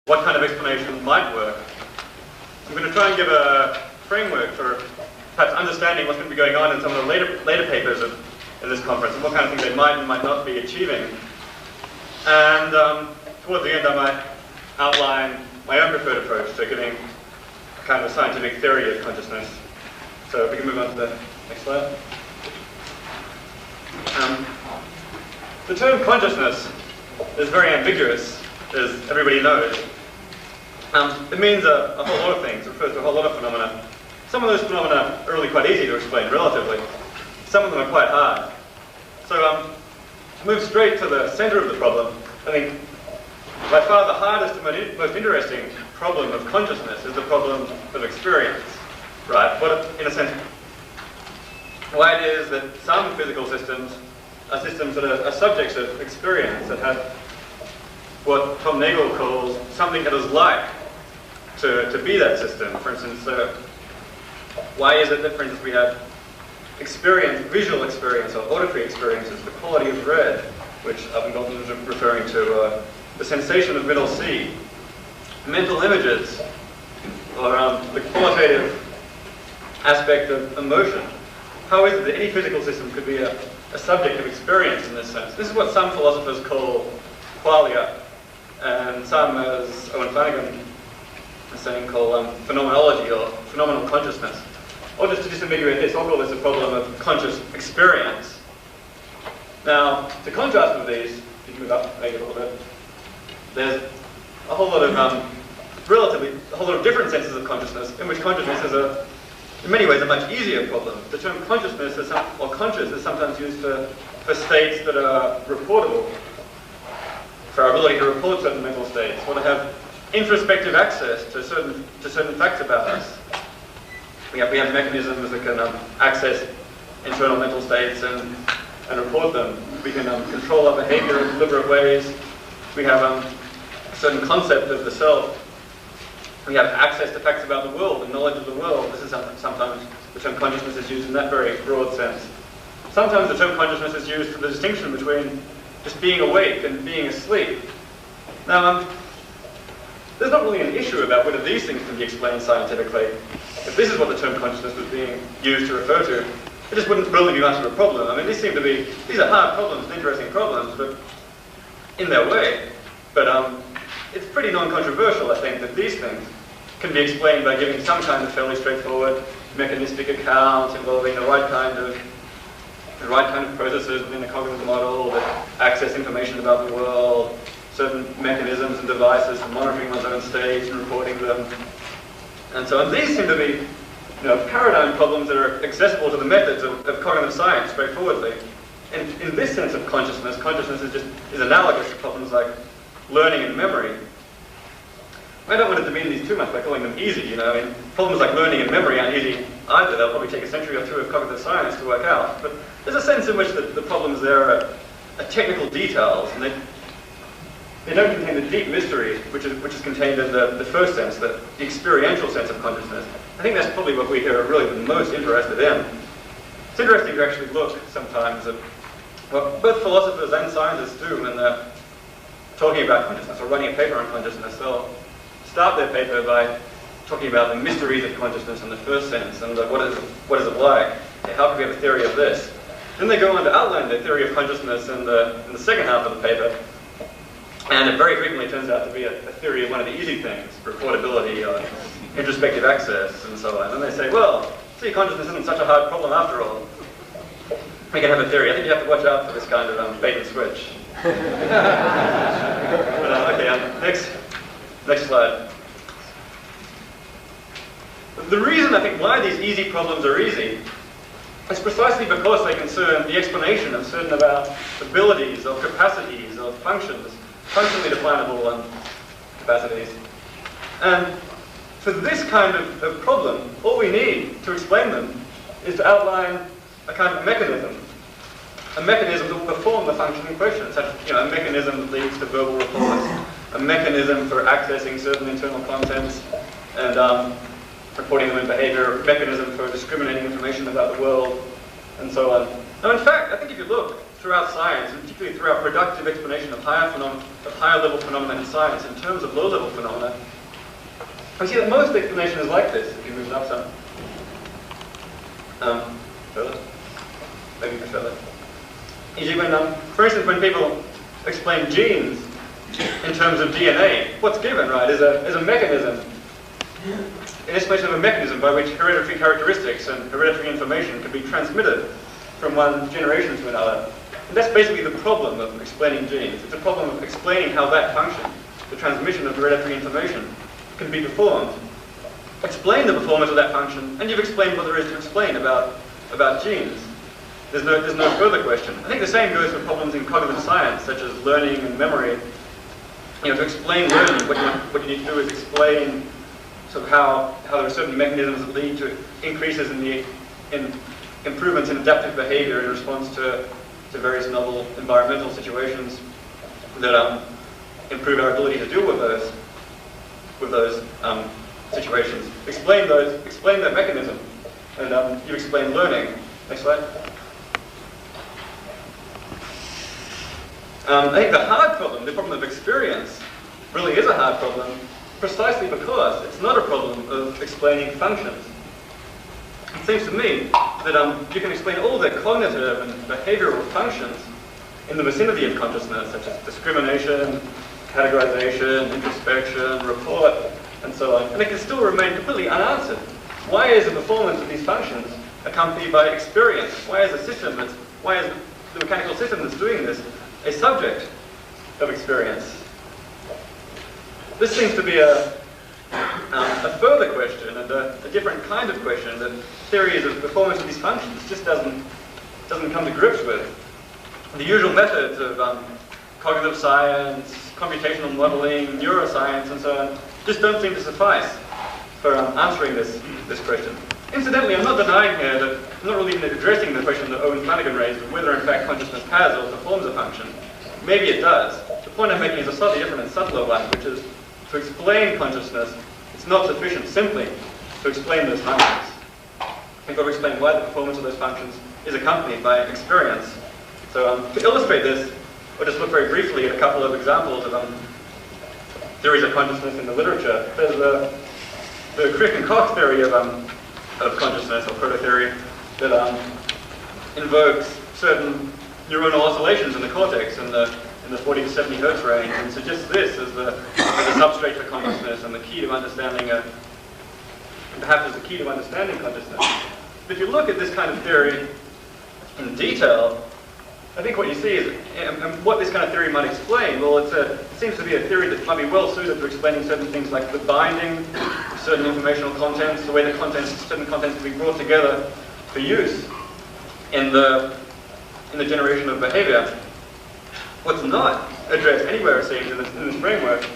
what kind of explanation might work. I'm going to try and give a framework for perhaps understanding what's going to be going on in some of the later papers in this conference and what kind of things they might and might not be achieving. And towards the end I might outline my own preferred approach to giving a kind of a scientific theory of consciousness. So if we can move on to the next slide. The term consciousness is very ambiguous, as everybody knows. It means a whole lot of things. It refers to a whole lot of phenomena. Some of those phenomena are really quite easy to explain, relatively. Some of them are quite hard. So to move straight to the center of the problem, I think by far the hardest and most interesting problem of consciousness is the problem of experience. Right? In a sense, why it is that some physical systems are systems that are subjects of experience, that have what Tom Nagel calls something that is like to be that system. For instance, why is it that, for instance, we have experience, visual experience or auditory experiences, the quality of red, which I've been referring to, the sensation of middle C, mental images, or the qualitative aspect of emotion. How is it that any physical system could be a subject of experience in this sense? This is what some philosophers call qualia, and some, as Owen Flanagan is saying, call phenomenology or phenomenal consciousness. Or just to disambiguate this, I'll call this a problem of conscious experience. Now, to contrast with these, if you can move up maybe a little bit, there's a whole lot of a whole lot of different senses of consciousness, in which consciousness is in many ways a much easier problem. The term consciousness or conscious is sometimes used for states that are reportable, for our ability to report certain mental states, or to have introspective access to certain facts about us. We have mechanisms that can access internal mental states and report them. We can control our behavior in deliberate ways. We have a certain concept of the self. We have access to facts about the world and knowledge of the world. This is sometimes the term consciousness is used in that very broad sense. Sometimes the term consciousness is used for the distinction between just being awake and being asleep. Now, there's not really an issue about whether these things can be explained scientifically. If this is what the term consciousness was being used to refer to, it just wouldn't really be much of a problem. I mean, these are hard problems and interesting problems, but in their way. But it's pretty non-controversial, I think, that these things can be explained by giving some kind of fairly straightforward mechanistic account involving the right kind of processes within the cognitive model that access information about the world, certain mechanisms and devices for monitoring one's own states and reporting them, and so on. These seem to be, paradigm problems that are accessible to the methods of cognitive science straightforwardly. And in this sense of consciousness is analogous to problems like learning and memory. I don't want to demean these too much by calling them easy. Problems like learning and memory aren't easy either. They'll probably take a century or two of cognitive science to work out. But there's a sense in which the problems there are technical details, and they don't contain the deep mystery which is contained in the first sense, the experiential sense of consciousness. I think that's probably what we here are really the most interested in. It's interesting to actually look sometimes at what both philosophers and scientists do when they're talking about consciousness or writing a paper on consciousness. They'll start their paper by talking about the mysteries of consciousness in the first sense, and what is it like? How can we have a theory of this? Then they go on to outline their theory of consciousness in the second half of the paper, and it very frequently turns out to be a theory of one of the easy things, reportability or introspective access, and so on. And they say, well, see, consciousness isn't such a hard problem after all. We can have a theory. I think you have to watch out for this kind of bait and switch. Next slide. The reason I think why these easy problems are easy is precisely because they concern the explanation of certain of our abilities or capacities or functions, functionally definable capacities. And for this kind of problem, all we need to explain them is to outline a kind of mechanism. A mechanism that will perform the function in question, such a mechanism that leads to verbal reports, a mechanism for accessing certain internal contents and reporting them in behavior, a mechanism for discriminating information about the world, and so on. Now, in fact, I think if you look, throughout science, and particularly throughout productive explanation of higher level phenomena in science in terms of low level phenomena, we see that most explanation is like this. If you move it up some. Further? Maybe further. Usually when, for instance, when people explain genes in terms of DNA, what's given, right, is a mechanism, an explanation of a mechanism by which hereditary characteristics and hereditary information can be transmitted from one generation to another. And that's basically the problem of explaining genes. It's a problem of explaining how that function, the transmission of hereditary information, can be performed. Explain the performance of that function, and you've explained what there is to explain about genes. There's no further question. I think the same goes for problems in cognitive science, such as learning and memory. You know, to explain learning, what you need to do is explain sort of how there are certain mechanisms that lead to increases in improvements in adaptive behavior in response to various novel environmental situations that improve our ability to deal with those situations. Explain that mechanism, and you explain learning. Next slide. I think the hard problem, the problem of experience, really is a hard problem, precisely because it's not a problem of explaining functions. It seems to me that you can explain all the cognitive and behavioral functions in the vicinity of consciousness, such as discrimination, categorization, introspection, report, and so on, and it can still remain completely unanswered. Why is the performance of these functions accompanied by experience? Why is the mechanical system that's doing this a subject of experience? This seems to be a further question and a different kind of question that theories of performance of these functions just doesn't come to grips with. The usual methods of cognitive science, computational modeling, neuroscience, and so on just don't seem to suffice for answering this question. Incidentally, I'm not denying here that I'm not really even addressing the question that Owen Flanagan raised of whether in fact consciousness has or performs a function. Maybe it does. The point I'm making is a slightly different and subtler one, which is to explain consciousness, it's not sufficient simply to explain those functions. You've got to explain why the performance of those functions is accompanied by experience. So to illustrate this, we'll just look very briefly at a couple of examples of theories of consciousness in the literature. There's the Crick and Cox theory of consciousness, or proto-theory, that invokes certain neuronal oscillations in the cortex in the 40 to 70 hertz range, and suggests this as the substrate for consciousness and the key to understanding, perhaps as the key to understanding consciousness. But if you look at this kind of theory in detail, I think what you see is, and what this kind of theory might explain, well, it seems to be a theory that might be well suited to explaining certain things like the binding of certain informational contents, the way that certain contents can be brought together for use in the generation of behavior. What's not addressed anywhere, it seems, in this framework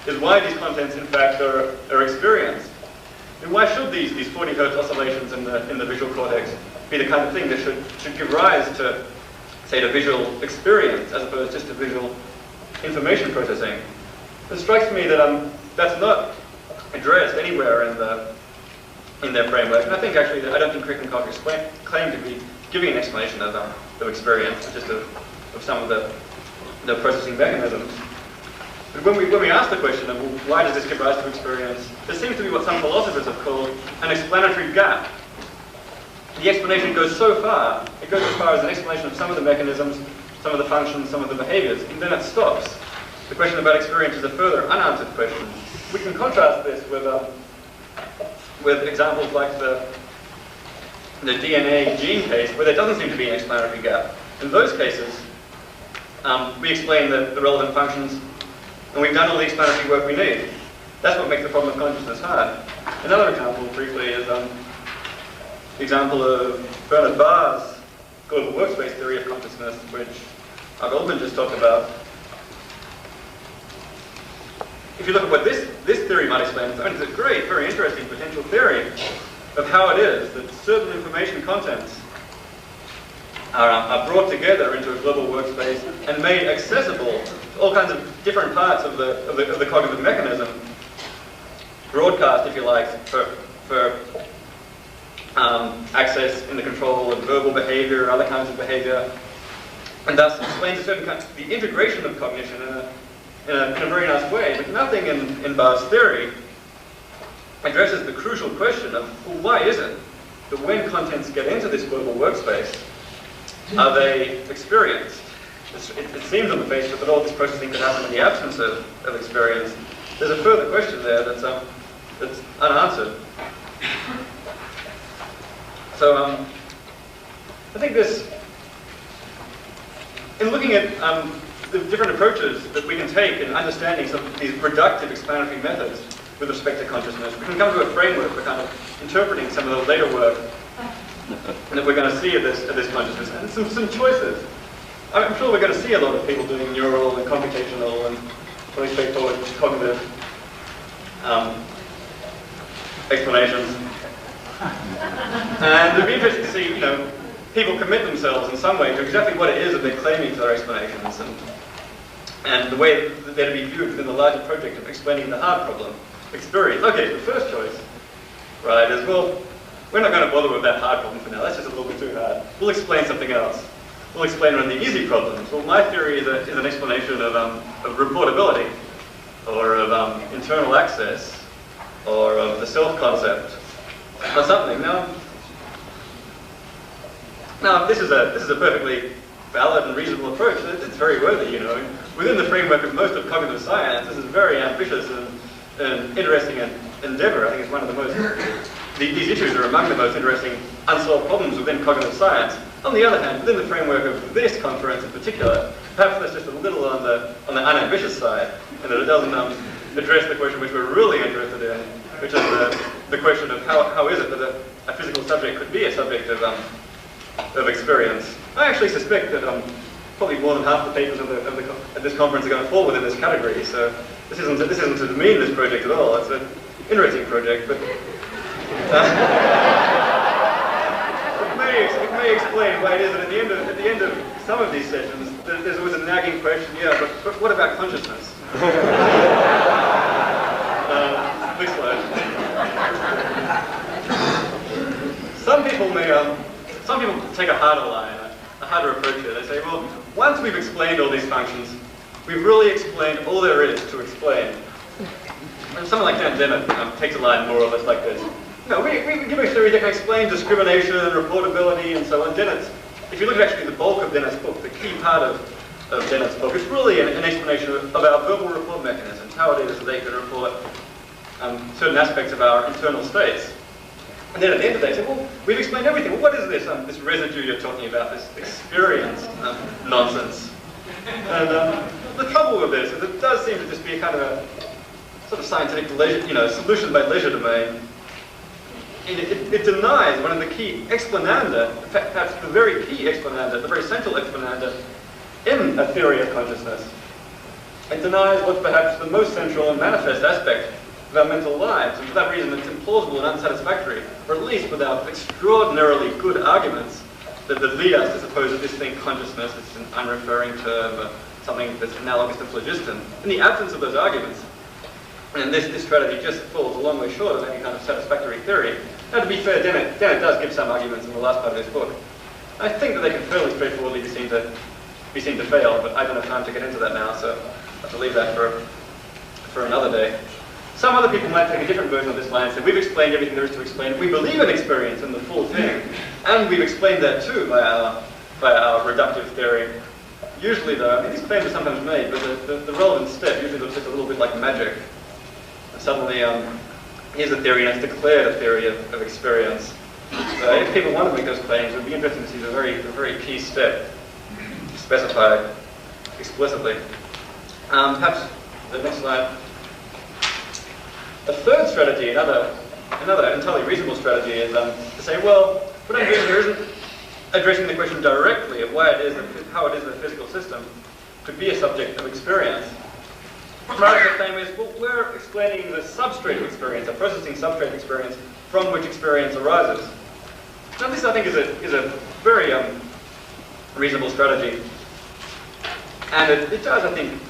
is why these contents, in fact, are experienced. And why should these 40 hertz oscillations in the visual cortex be the kind of thing that should give rise to, say, to visual experience as opposed just to visual information processing? It strikes me that that's not addressed anywhere in their framework. And I think actually that I don't think Crick and Cox claim to be giving an explanation of experience, just of some of the processing mechanisms. But when we ask the question of, well, why does this give rise to experience, there seems to be what some philosophers have called an explanatory gap. The explanation goes so far, it goes as far as an explanation of some of the mechanisms, some of the functions, some of the behaviors, and then it stops. The question about experience is a further unanswered question. We can contrast this with examples like the DNA gene case, where there doesn't seem to be an explanatory gap. In those cases, we explain the relevant functions, and we've done all the explanatory work we need. That's what makes the problem of consciousness hard. Another example, briefly, is the example of Bernard Barr's global workspace theory of consciousness, which Goldman just talked about. If you look at what this theory might explain, it's a great, very interesting potential theory of how it is that certain information contents are brought together into a global workspace and made accessible to all kinds of different parts of the cognitive mechanism, broadcast, if you like, for access in the control of verbal behavior and other kinds of behavior. and thus explains a certain kind of, the integration of cognition in a very nice way. But nothing in Barr's theory addresses the crucial question of, well, why is it that when contents get into this global workspace, are they experienced? It seems on the face that all this processing could happen in the absence of experience. There's a further question there that's unanswered. So I think this, in looking at the different approaches that we can take in understanding some of these reductive explanatory methods with respect to consciousness, we can come to a framework for kind of interpreting some of the later work that we're going to see of this consciousness, and some choices. I'm sure we're going to see a lot of people doing neural and computational and really straightforward cognitive explanations. And it'd be interesting to see, people commit themselves in some way to exactly what it is that they're claiming for their explanations, and the way that they're to be viewed within the larger project of explaining the hard problem, experience. Okay, the first choice, right, is, well, we're not going to bother with that hard problem for now. That's just a little bit too hard. We'll explain something else. We'll explain one of the easy problems. Well, my theory is an explanation of reportability, or of internal access, or of the self-concept, or something. Now, this is a perfectly valid and reasonable approach. It's very worthy, Within the framework of most of cognitive science, this is a very ambitious and interesting endeavor. I think it's one of the most, these issues are among the most interesting unsolved problems within cognitive science. On the other hand, within the framework of this conference in particular, perhaps that's just a little on the unambitious side, and that it doesn't address the question which we're really interested in, which is the question of how is it that a physical subject could be a subject of experience. I actually suspect that probably more than half the papers at this conference are going to fall within this category. So this isn't to demean this project at all. It's an interesting project, but it may explain why it is that at the end of some of these sessions, there's always a nagging question. Yeah, but what about consciousness? Next slide. Some people take a harder line, a harder approach here. They say, well, once we've explained all these functions, we've really explained all there is to explain. And someone like Dan Dennett takes a line more or less like this. We give a theory that can explain discrimination, reportability, and so on. If you look at actually the bulk of Dennett's book, the key part of Dennett's book, it's really an explanation of our verbal report mechanisms, how it is that they can report certain aspects of our internal states. And then at the end of the day, say, well, we've explained everything. Well, what is this this residue you're talking about, this experience nonsense? And the trouble with this is it does seem to just be a kind of a sort of scientific solution by leisure domain. It denies one of the key explananda, perhaps the very key explananda, the very central explananda in a theory of consciousness. It denies what's perhaps the most central and manifest aspect of our mental lives, and for that reason it's implausible and unsatisfactory, or at least without extraordinarily good arguments that lead us to suppose that this thing, consciousness, is an unreferring term, something that's analogous to phlogiston. In the absence of those arguments, and this strategy just falls a long way short of any kind of satisfactory theory. Now, to be fair, Dennett does give some arguments in the last part of his book. I think that they can fairly straightforwardly be seen to fail, but I don't have time to get into that now, so I'll have to leave that for another day. Some other people might take a different version of this line and say, we've explained everything there is to explain. We believe in experience and the full thing, and we've explained that too by our reductive theory. Usually, though, these claims are sometimes made, but the relevant step usually looks just a little bit like magic. Suddenly, here's a theory, and it's declared a theory of experience. So if people want to make those claims, it would be interesting to see the very key step specified explicitly. Perhaps the next slide. A third strategy, another entirely reasonable strategy, is to say, well, what I'm doing here isn't addressing the question directly of how it is that a physical system could be a subject of experience. Rather, the claim is, well, we're explaining the substrate of experience, a processing substrate of experience from which experience arises. Now, this, I think, is a very reasonable strategy, and it does, I think,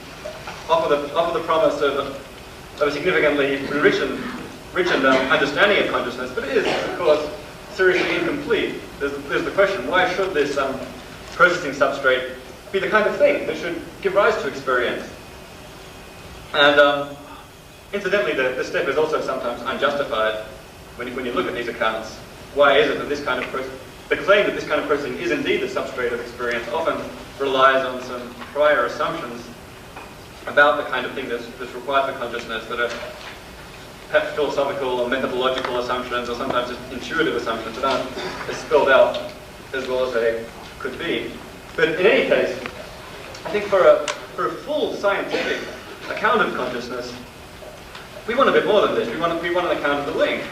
offer the promise of a significantly rich and understanding of consciousness, but it is, of course, seriously incomplete. There's the question: why should this processing substrate be the kind of thing that should give rise to experience. And incidentally, the step is also sometimes unjustified when you look at these accounts. Why is it that this kind of the claim that this kind of processing is indeed the substrate of experience often relies on some prior assumptions about the kind of thing that's required for consciousness that are perhaps philosophical or methodological assumptions, or sometimes just intuitive assumptions that aren't as spelled out as well as they could be. But in any case, I think for a full scientific account of consciousness, we want a bit more than this. We want an account of the link,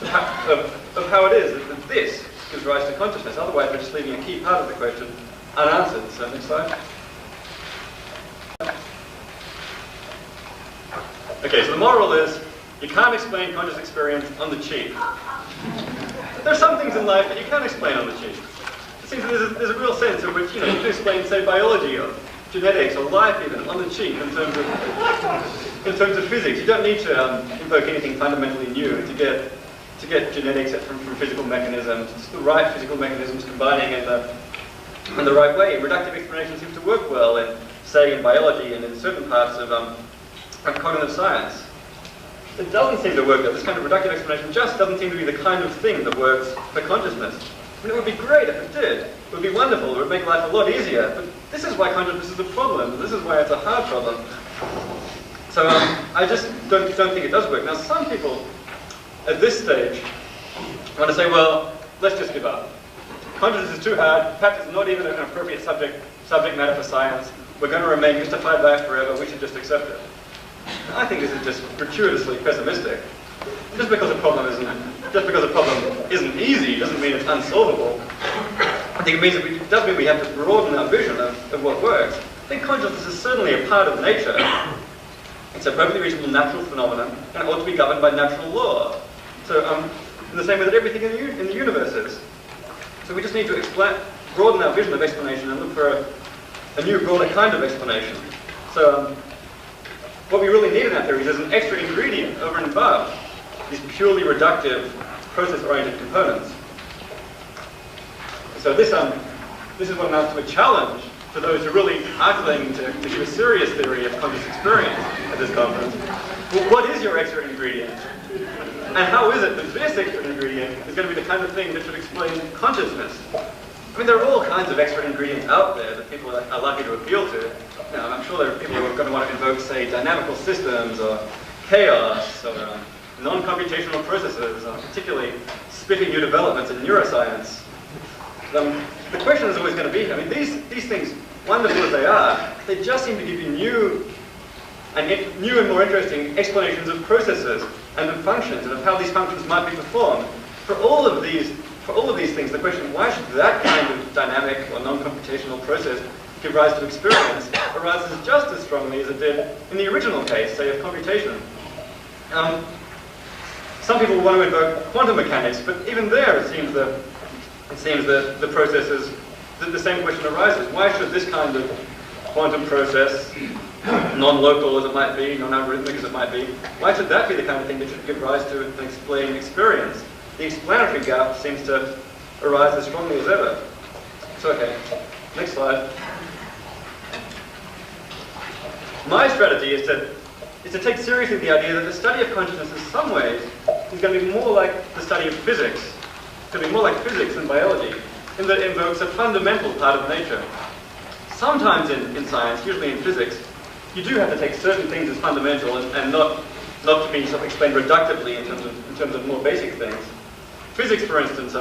of how it is that this gives rise to consciousness. Otherwise, we're just leaving a key part of the question unanswered. So next slide. Okay, so the moral is, you can't explain conscious experience on the cheap. There are some things in life that you can't explain on the cheap. It seems that there's a real sense in which you can explain, say, biology or genetics or life even on the cheap in terms of physics. You don't need to invoke anything fundamentally new to get genetics from physical mechanisms. It's the right physical mechanisms combining in the right way. Reductive explanation seems to work well in, say, in biology and in certain parts of cognitive science. It doesn't seem to work though. This kind of reductive explanation just doesn't seem to be the kind of thing that works for consciousness. I mean, it would be great if it did. It would be wonderful. It would make life a lot easier. But this is why consciousness is a problem. This is why it's a hard problem. So I just don't think it does work. Now, some people at this stage want to say, well, let's just give up. Consciousness is too hard. Perhaps it's not even an appropriate subject matter for science. We're going to remain mystified by it forever. We should just accept it. I think this is just gratuitously pessimistic. Just because a problem isn't easy doesn't mean it's unsolvable. I think it does mean we have to broaden our vision of what works. I think consciousness is certainly a part of nature. It's a perfectly reasonable natural phenomenon, and it ought to be governed by natural law. So, in the same way that everything in the universe is. So we just need to broaden our vision of explanation and look for a new, broader kind of explanation. So, what we really need in our theories is an extra ingredient over and above these purely reductive, process-oriented components. So this is what amounts to a challenge for those who really are claiming to give a serious theory of conscious experience at this conference. Well, what is your extra ingredient? And how is it that this extra ingredient is going to be the kind of thing that should explain consciousness? I mean, there are all kinds of extra ingredients out there that people are likely to appeal to. Now, I'm sure there are people who are going to want to invoke, say, dynamical systems or chaos or non-computational processes, or particularly spiffy new developments in neuroscience. The question is always going to be, I mean, these things, wonderful as they are, they just seem to give you new and more interesting explanations of processes and of functions and of how these functions might be performed. For all of these things, the question, why should that kind of dynamic or non-computational process give rise to experience, arises just as strongly as it did in the original case, say, of computation. Some people want to invoke quantum mechanics, but even there it seems that the process is, the same question arises. Why should this kind of quantum process, non-local as it might be, non-algorithmic as it might be, why should that be the kind of thing that should give rise to and explain experience? The explanatory gap seems to arise as strongly as ever. So, okay, next slide. My strategy is to take seriously the idea that the study of consciousness in some ways is going to be more like the study of physics. It's going to be more like physics than biology, in that it invokes a fundamental part of nature. Sometimes in science, usually in physics, you do have to take certain things as fundamental and not to be sort of explained reductively in terms of more basic things. Physics, for instance,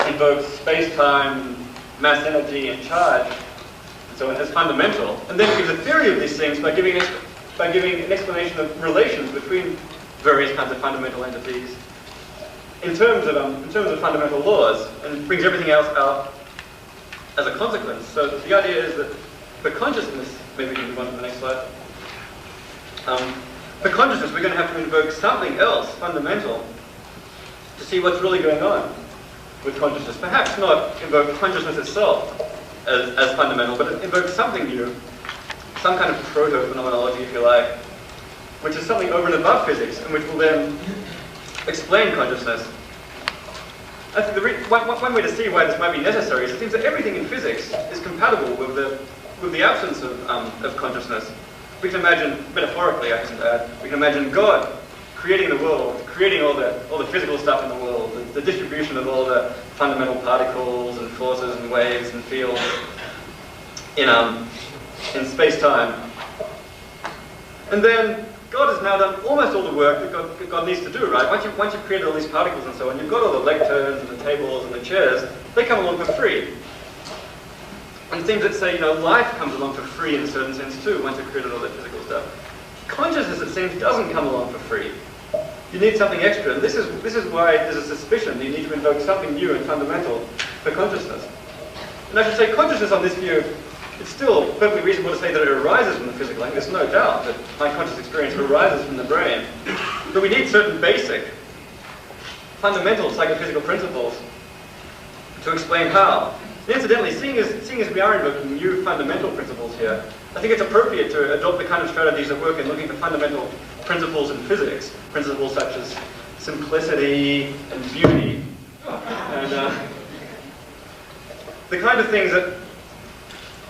invokes space-time, mass energy, and charge, and so on as fundamental, and then gives a theory of these things by giving an explanation of relations between various kinds of fundamental entities in terms of fundamental laws, and brings everything else out as a consequence. So the idea is that for consciousness, maybe we can move on to the next slide. For consciousness, we're going to have to invoke something else fundamental to see what's really going on with consciousness. Perhaps not invoke consciousness itself as fundamental, but invoke something new, some kind of proto-phenomenology, if you like, which is something over and above physics, and which will then explain consciousness. I think one way to see why this might be necessary is it seems that everything in physics is compatible with with the absence of consciousness, we can imagine, metaphorically I hasten to add, we can imagine God creating the world, creating all the physical stuff in the world, the distribution of all the fundamental particles and forces and waves and fields in space-time. And then God has now done almost all the work that God needs to do, right? Once you've created all these particles and so on, you've got all the lecterns and the tables and the chairs, they come along for free. And it seems that, say, life comes along for free in a certain sense too, once you've created all that physical stuff. Consciousness, it seems, doesn't come along for free. You need something extra, and this is why there's a suspicion that you need to invoke something new and fundamental for consciousness. And I should say, consciousness on this view, it's still perfectly reasonable to say that it arises from the physical. I think there's no doubt that my conscious experience arises from the brain. But we need certain basic, fundamental psychophysical principles to explain how. And incidentally, seeing as we are invoking new fundamental principles here, I think it's appropriate to adopt the kind of strategies that work in looking for fundamental principles in physics, principles such as simplicity and beauty, and the kind of things that,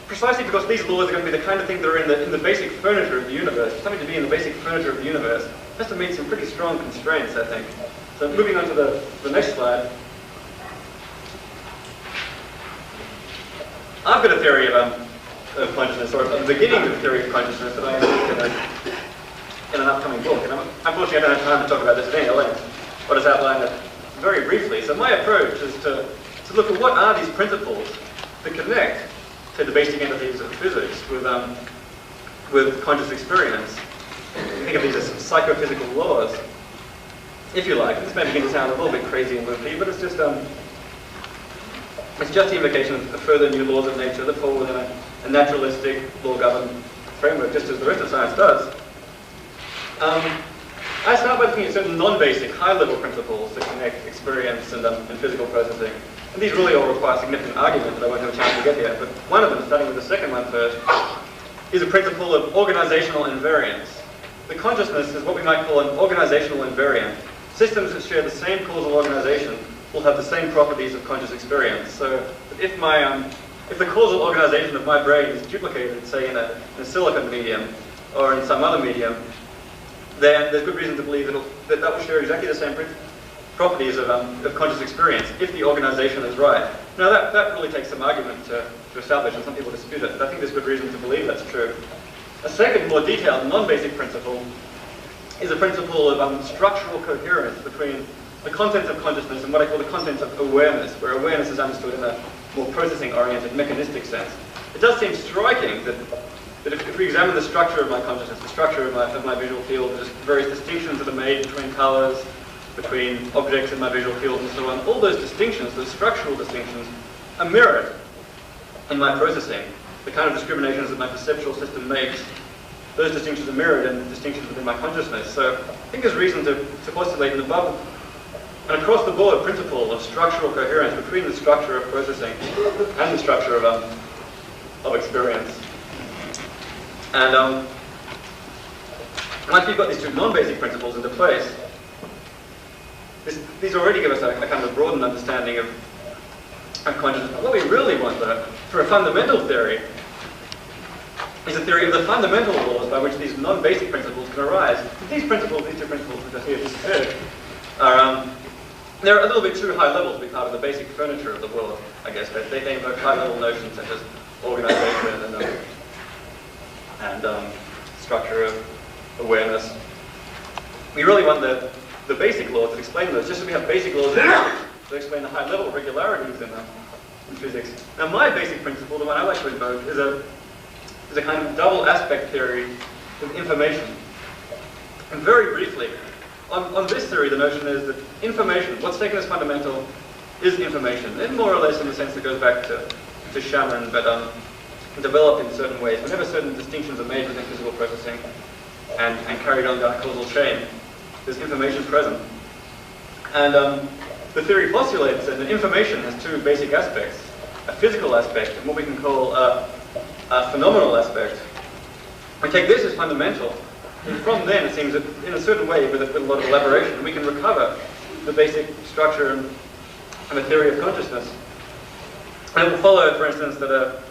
precisely because these laws are going to be the kind of things that are in the basic furniture of the universe, something to be in the basic furniture of the universe, has to meet some pretty strong constraints, I think. So moving on to the next slide. I've got a theory of consciousness, or the beginning of a theory of consciousness that I introduced in an upcoming book. And unfortunately, I don't have time to talk about this at any length. I'll just outline it very briefly. So my approach is to look at what are these principles that connect to the basic entities of physics with conscious experience. Think of these as psychophysical laws, if you like. This may begin to sound a little bit crazy and loopy, but it's just the invocation of further new laws of nature that fall within a naturalistic, law-governed framework, just as the rest of science does. I start by looking at certain non-basic, high-level principles that connect experience and physical processing. And these really all require significant argument that I won't have a chance to get here. But one of them, starting with the second one first, is a principle of organizational invariance. The consciousness is what we might call an organizational invariant. Systems that share the same causal organization will have the same properties of conscious experience. So if the causal organization of my brain is duplicated, say in a silicon medium or in some other medium, then there's good reason to believe that will share exactly the same properties of conscious experience, if the organization is right. Now that really takes some argument to establish, and some people dispute it, but I think there's good reason to believe that's true. A second, more detailed, non-basic principle is a principle of structural coherence between the contents of consciousness and what I call the contents of awareness, where awareness is understood in a more processing-oriented, mechanistic sense. It does seem striking that if we examine the structure of my consciousness, the structure of my visual field, the various distinctions that are made between colors, between objects in my visual field and so on, all those distinctions, those structural distinctions, are mirrored in my processing. The kind of discriminations that my perceptual system makes, those distinctions are mirrored in distinctions within my consciousness. So I think there's reason to postulate an above and across the board principle of structural coherence between the structure of processing and the structure of experience. And once you've got these two non-basic principles into place, these already give us a kind of a broadened understanding of consciousness. But what we really want, though, for a fundamental theory, is a theory of the fundamental laws by which these non-basic principles can arise. These two principles, which I see have disappeared, are they're a little bit too high level to be part of the basic furniture of the world, I guess. They invoke high-level notions such as organization and structure of awareness. We really want the basic laws that explain those, just as we have basic laws that explain the high-level regularities in physics. Now, my basic principle, the one I like to invoke, is a kind of double aspect theory of information. And very briefly, on this theory, the notion is that information, what's taken as fundamental, is information. And more or less in the sense that goes back to Chalmers, but developed in certain ways. Whenever certain distinctions are made within physical processing and carried on down a causal chain, there's information present. And the theory postulates that information has two basic aspects, a physical aspect and what we can call a phenomenal aspect. We take this as fundamental, and from then it seems that in a certain way, with a lot of elaboration, we can recover the basic structure and a theory of consciousness. And it will follow, for instance, that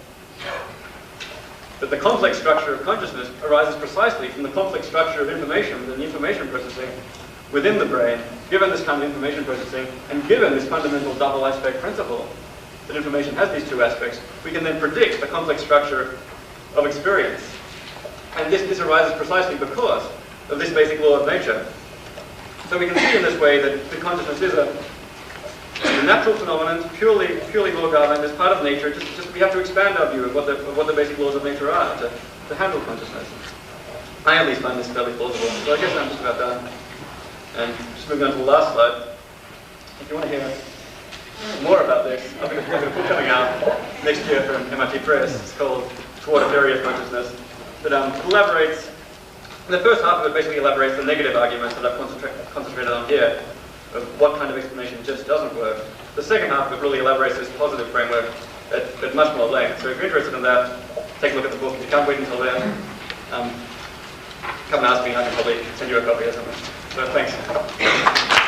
that the complex structure of consciousness arises precisely from the complex structure of information and the information processing within the brain, given this kind of information processing, and given this fundamental double aspect principle, that information has these two aspects, we can then predict the complex structure of experience. And this arises precisely because of this basic law of nature. So we can see in this way that the consciousness is a natural phenomenon, purely law governed, as part of nature. Just we have to expand our view of what the basic laws of nature are to handle consciousness. I at least find this fairly plausible. So I guess I'm just about done. And just moving on to the last slide. If you want to hear more about this, I've got a book coming out next year from MIT Press. It's called Toward a Theory of Consciousness. That elaborates, the first half of it basically elaborates the negative arguments that I've concentrated on here, of what kind of explanation just doesn't work. The second half of it really elaborates this positive framework at much more length. So if you're interested in that, take a look at the book. If you can't wait until then, come and ask me, and I can probably send you a copy or something. So thanks.